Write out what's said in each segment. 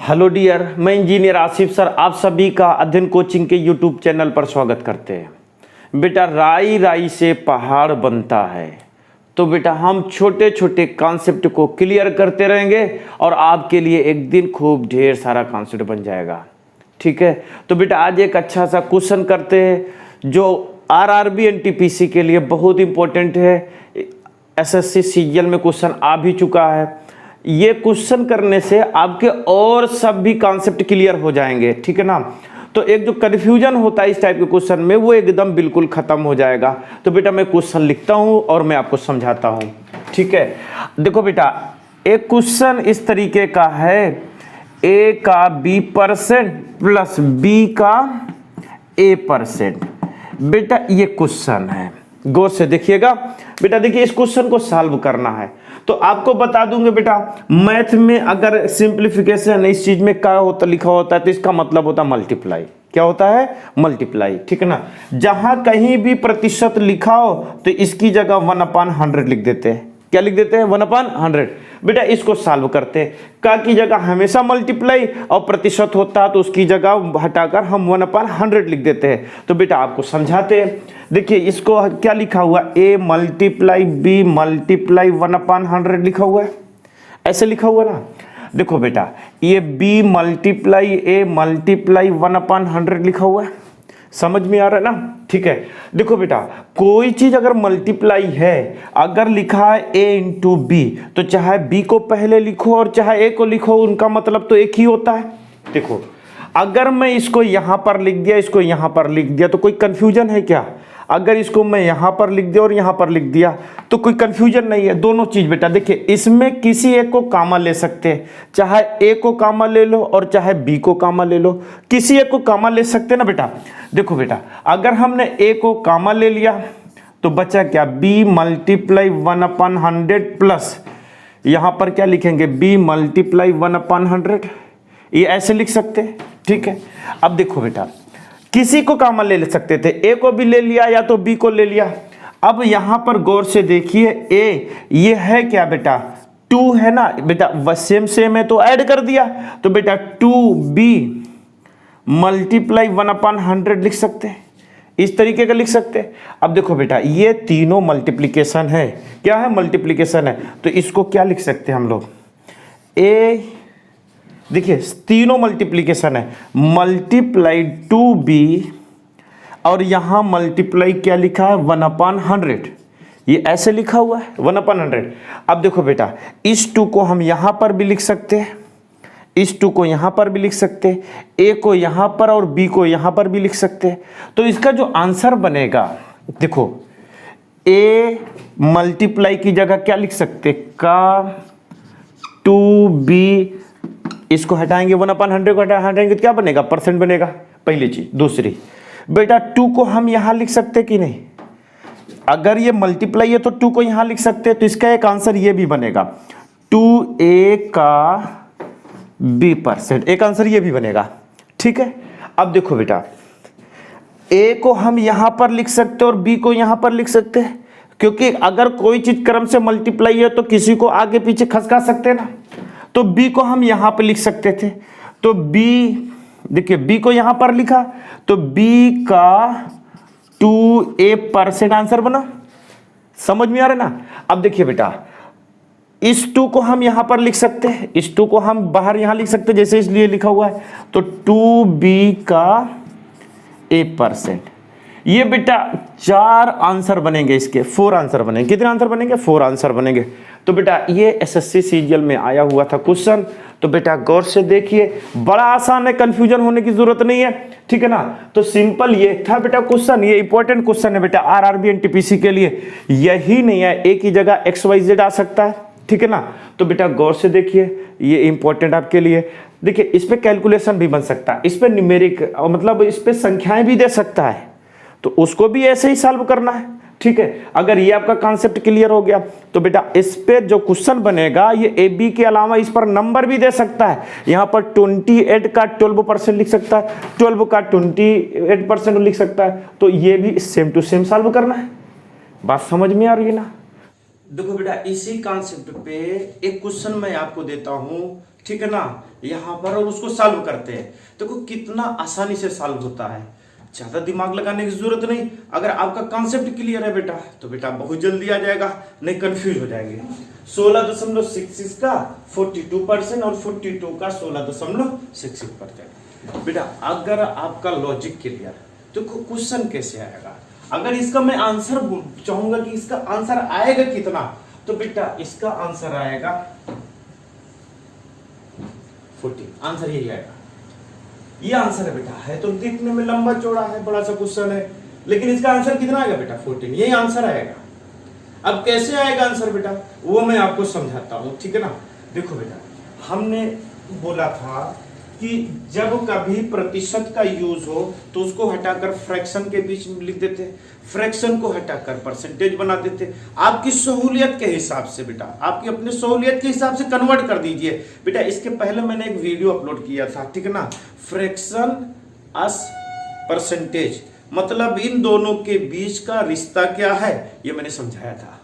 Hello dear, मैं engineer Asif sir आप सभी का अध्ययन कोचिंग के यूट्यूब चैनल पर स्वागत करते हैं। बेटा राई राई से पहाड़ बनता है, तो बेटा हम छोटे छोटे कॉन्सेप्ट को क्लियर करते रहेंगे और आपके लिए एक दिन खूब ढेर सारा कॉन्सेप्ट बन जाएगा। ठीक है, तो बेटा आज एक अच्छा सा क्वेश्चन करते हैं जो आरआरबी एनटीपीसी के लिए बहुत इंपॉर्टेंट है। एसएससी सीजीएल में क्वेश्चन आ भी चुका है। ये क्वेश्चन करने से आपके और सब भी कॉन्सेप्ट क्लियर हो जाएंगे। ठीक है ना, तो एक जो कन्फ्यूजन होता है इस टाइप के क्वेश्चन में वो एकदम बिल्कुल खत्म हो जाएगा। तो बेटा मैं क्वेश्चन लिखता हूं और मैं आपको समझाता हूं। ठीक है, देखो बेटा एक क्वेश्चन इस तरीके का है, ए का b% प्लस बी का a%। बेटा ये क्वेश्चन है, गौर से देखिएगा। बेटा देखिए इस क्वेश्चन को सॉल्व करना है तो आपको बता दूंगे बेटा मैथ में अगर सिंप्लीफिकेशन इस चीज में क्या होता लिखा होता है तो इसका मतलब होता है मल्टीप्लाई। क्या होता है? मल्टीप्लाई। ठीक है ना, जहां कहीं भी प्रतिशत लिखा हो तो इसकी जगह 1/100 लिख देते हैं। क्या लिख देते हैं? 1/100। बेटा इसको सॉल्व करते हैं, का की जगह हमेशा मल्टीप्लाई और प्रतिशत होता है तो उसकी जगह हटाकर हम 1/100 लिख देते हैं। तो बेटा आपको समझाते हैं। देखिए इसको क्या लिखा हुआ, a मल्टीप्लाई b मल्टीप्लाई 1/100 लिखा हुआ है, ऐसे लिखा हुआ ना। देखो बेटा ये b मल्टीप्लाई a मल्टीप्लाई 1/100 लिखा हुआ है, समझ में आ रहा है ना। ठीक है, देखो बेटा कोई चीज अगर मल्टीप्लाई है, अगर लिखा है a इंटू बी तो चाहे b को पहले लिखो और चाहे a को लिखो, उनका मतलब तो एक ही होता है। देखो अगर मैं इसको यहां पर लिख दिया, इसको यहां पर लिख दिया तो कोई कंफ्यूजन है क्या? अगर इसको मैं यहां पर लिख दिया और यहां पर लिख दिया तो कोई कंफ्यूजन नहीं है। दोनों चीज बेटा देखिए इसमें किसी एक को कामा ले सकते हैं, चाहे ए को कामा ले लो और चाहे बी को कामा ले लो, किसी एक को कामा ले सकते हैं ना बेटा। देखो बेटा अगर हमने ए को कामा ले लिया तो बचा क्या, बी मल्टीप्लाई 1/100 प्लस यहां पर क्या लिखेंगे, बी मल्टीप्लाई 1/100। ये ऐसे लिख सकते हैं। ठीक है, अब देखो बेटा किसी को कॉमन ले सकते थे, ए को भी ले लिया या तो बी को ले लिया। अब यहां पर गौर से देखिए ए ये है क्या बेटा, 2 है ना बेटा, सेम है तो ऐड कर दिया। तो बेटा 2b मल्टीप्लाई 1/100 लिख सकते हैं, इस तरीके का लिख सकते हैं। अब देखो बेटा ये तीनों मल्टीप्लीकेशन है, क्या है? मल्टीप्लीकेशन है। तो इसको क्या लिख सकते हैं हम लोग, ए देखिए तीनों मल्टीप्लीकेशन है, मल्टीप्लाई 2b और यहां मल्टीप्लाई क्या लिखा है 1/100, ये ऐसे लिखा हुआ है 1/100। अब देखो बेटा इस 2 को हम यहां पर भी लिख सकते हैं, इस 2 को यहां पर भी लिख सकते हैं, a को यहां पर और b को यहां पर भी लिख सकते हैं। तो इसका जो आंसर बनेगा, देखो a मल्टीप्लाई की जगह क्या लिख सकते हैं, का 2b, इसको हटाएंगे 1/100 को हटाएंगे तो क्या बनेगा, परसेंट बनेगा, पहली चीज। दूसरी बेटा 2 को हम यहां लिख सकते कि नहीं, अगर ये मल्टीप्लाई है तो 2 को यहां लिख सकते हैं, तो इसका एक आंसर ये भी बनेगा 2a का b%, एक आंसर ये भी बनेगा। ठीक है, अब देखो बेटा a को हम यहां पर लिख सकते हैं और b को यहां पर लिख सकते हैं, क्योंकि अगर कोई चीज क्रम से मल्टीप्लाई है तो किसी को आगे पीछे खसका सकते हैं ना। तो b को हम यहां पे लिख सकते थे, तो b देखिए b को यहां पर लिखा तो b का 2a% आंसर बना, समझ में आ रहा है ना। अब देखिए बेटा इस 2 को हम यहां पर लिख सकते हैं, इस 2 को हम बाहर यहां लिख सकते हैं जैसे इसलिए लिखा हुआ है, तो 2b का a%। ये बेटा 4 आंसर बनेंगे, इसके 4 आंसर बनेंगे। कितने आंसर बनेंगे? 4 आंसर बनेंगे। तो बेटा ये एसएससी सीजीएल में आया हुआ था क्वेश्चन, तो बेटा गौर से देखिए, बड़ा आसान है, कंफ्यूजन होने की जरूरत नहीं है। ठीक है ना, तो सिंपल ये था बेटा क्वेश्चन, ये इंपॉर्टेंट क्वेश्चन है बेटा आरआरबी एनटीपीसी के लिए। यही नहीं है, एक ही जगह XYZ आ सकता है। ठीक है ना, तो बेटा गौर से देखिए, ये इंपॉर्टेंट आपके लिए। देखिए इस पे कैलकुलेशन भी बन सकता है, इस पे न्यूमेरिक मतलब इस पे संख्याएं भी दे सकता है, तो उसको भी ऐसे ही सॉल्व करना है। ठीक है, अगर ये आपका कॉन्सेप्ट क्लियर हो गया तो बेटा इस पे जो क्वेश्चन बनेगा ये ए बी के अलावा इस पर नंबर भी दे सकता है। यहां पर 28 का 12% लिख सकता है, 12 का 28% लिख सकता है। तो ये भी सेम टू सेम सॉल्व करना है। बात समझ में आ रही है ना। देखो बेटा, इसी कॉन्सेप्ट पे एक क्वेश्चन मैं आपको देता हूं, ठीक है ना, यहां पर, और उसको सॉल्व करते हैं। देखो कितना आसानी से सॉल्व होता है, ज्यादा दिमाग लगाने की जरूरत नहीं। अगर आपका कॉन्सेप्ट क्लियर है बेटा तो बेटा बहुत जल्दी आ जाएगा, नहीं कंफ्यूज हो जाएंगे। 16.66 का 42% और 42 का 16.66%। बेटा अगर आपका लॉजिक क्लियर, तो क्वेश्चन कैसे आएगा? अगर इसका मैं आंसर चाहूंगा कि इसका आंसर आएगा कितना, तो बेटा इसका आंसर आएगा 14। आंसर यही आएगा, ये आंसर है बेटा। है तो देखने में लंबा चौड़ा है, बड़ा सा क्वेश्चन है, लेकिन इसका आंसर कितना आएगा बेटा? 14, यही आंसर आएगा। अब कैसे आएगा आंसर बेटा, वो मैं आपको समझाता हूं, ठीक है ना। देखो बेटा, हमने बोला था कि जब कभी प्रतिशत का यूज हो तो उसको हटाकर फ्रैक्शन के बीच में लिख देते, फ्रैक्शन को हटाकर परसेंटेज बना देते। आपकी सहूलियत के हिसाब से बेटा, आपकी अपनी सहूलियत के हिसाब से कन्वर्ट कर दीजिए बेटा। इसके पहले मैंने एक वीडियो अपलोड किया था, ठीक है ना, फ्रैक्शन अस परसेंटेज, मतलब इन दोनों के बीच का रिश्ता क्या है, ये मैंने समझाया था।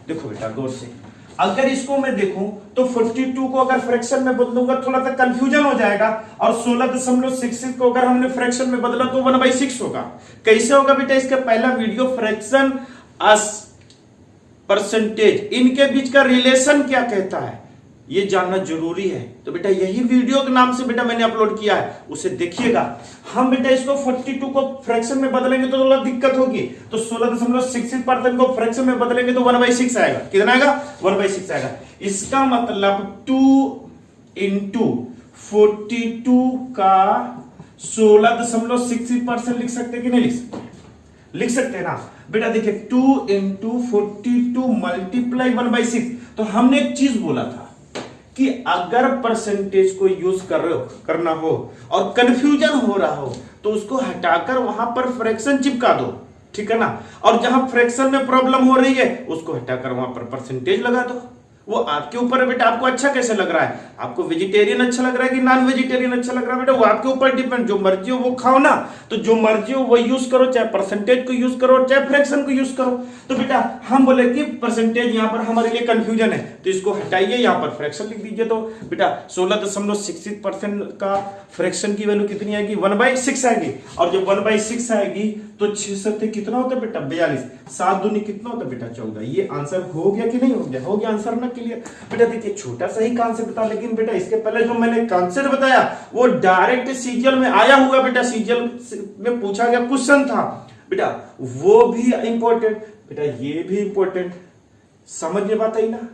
देखो बेटा गौर से, अगर इसको मैं देखूं तो 42 को अगर फ्रैक्शन में बदलूंगा थोड़ा सा कंफ्यूजन हो जाएगा, और 16.66 को अगर हमने फ्रैक्शन में बदला तो 1/6 होगा। कैसे होगा बेटा? इसका पहला वीडियो फ्रैक्शन अस परसेंटेज, इनके बीच का रिलेशन क्या कहता है ये जानना जरूरी है। तो बेटा यही वीडियो के नाम से बेटा मैंने अपलोड किया है, उसे देखिएगा। हम बेटा इसको 42 को फ्रैक्शन में बदलेंगे तो थोड़ा दिक्कत होगी, तो 16.66% को फ्रैक्शन में बदलेंगे तो 1/6 आएगा। कितना आएगा? 1/6 आएगा। इसका मतलब 2 इंटू 42 का 16.66% लिख सकते कि नहीं लिख सकते? लिख सकते हैं ना बेटा। देखिए 2 इंटू 42 मल्टीप्लाई 1/6। तो हमने एक चीज बोला था कि अगर परसेंटेज को यूज करना हो और कंफ्यूजन हो रहा हो तो उसको हटाकर वहां पर फ्रैक्शन चिपका दो, ठीक है ना। और जहां फ्रैक्शन में प्रॉब्लम हो रही है उसको हटाकर वहां पर परसेंटेज लगा दो। वो आपके ऊपर है बेटा, आपको अच्छा कैसे लग रहा है? आपको वेजिटेरियन अच्छा लग रहा है कि नॉन वेजिटेरियन अच्छा लग रहा है बेटा? वो आपके ऊपर डिपेंड, जो मर्जी हो वो खाओ ना। तो जो मर्जी हो वो यूज करो, चाहे परसेंटेज को यूज करो चाहे फ्रैक्शन को यूज करो। तो बेटा हम बोले कि परसेंटेज यहां पर हमारे लिए कंफ्यूजन है तो इसको हटाइए, यहां पर फ्रैक्शन लिख दीजिए। तो बेटा 16.66% का फ्रैक्शन की वैल्यू कितनी आएगी? 1/6 आएगी। और जब 1/6 आएगी तो 6 सत्ते कितना होता है बेटा? 42। 7 दूनी कितना होता है बेटा? 14। ये आंसर हो गया कि नहीं हो गया? हो गया आंसर ना क्लियर। बेटा देखिए छोटा सा ही कॉन्सेप्ट था, लेकिन बेटा इसके पहले जो मैंने कॉन्सेप्ट बताया वो डायरेक्ट सीजीएल में आया हुआ बेटा, सीजीएल में पूछा गया क्वेश्चन था बेटा, वो भी इंपॉर्टेंट बेटा, ये भी इंपॉर्टेंट। समझ में बात आई ना?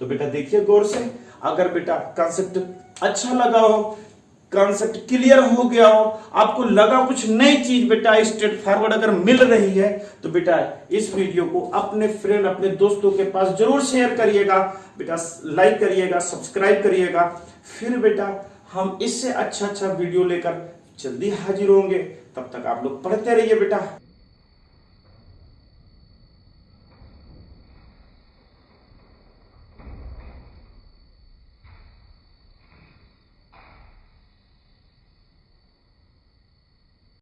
तो बेटा देखिए गौर से, अगर बेटा कॉन्सेप्ट अच्छा लगा हो, कॉन्सेप्ट क्लियर हो गया हो, आपको लगा कुछ नई चीज बेटा स्ट्रेट फॉरवर्ड अगर मिल रही है, तो बेटा इस वीडियो को अपने फ्रेंड, अपने दोस्तों के पास जरूर शेयर करिएगा बेटा, लाइक करिएगा, सब्सक्राइब करिएगा। फिर बेटा हम इससे अच्छा वीडियो लेकर जल्दी हाजिर होंगे। तब तक आप लोग पढ़ते रहिए बेटा।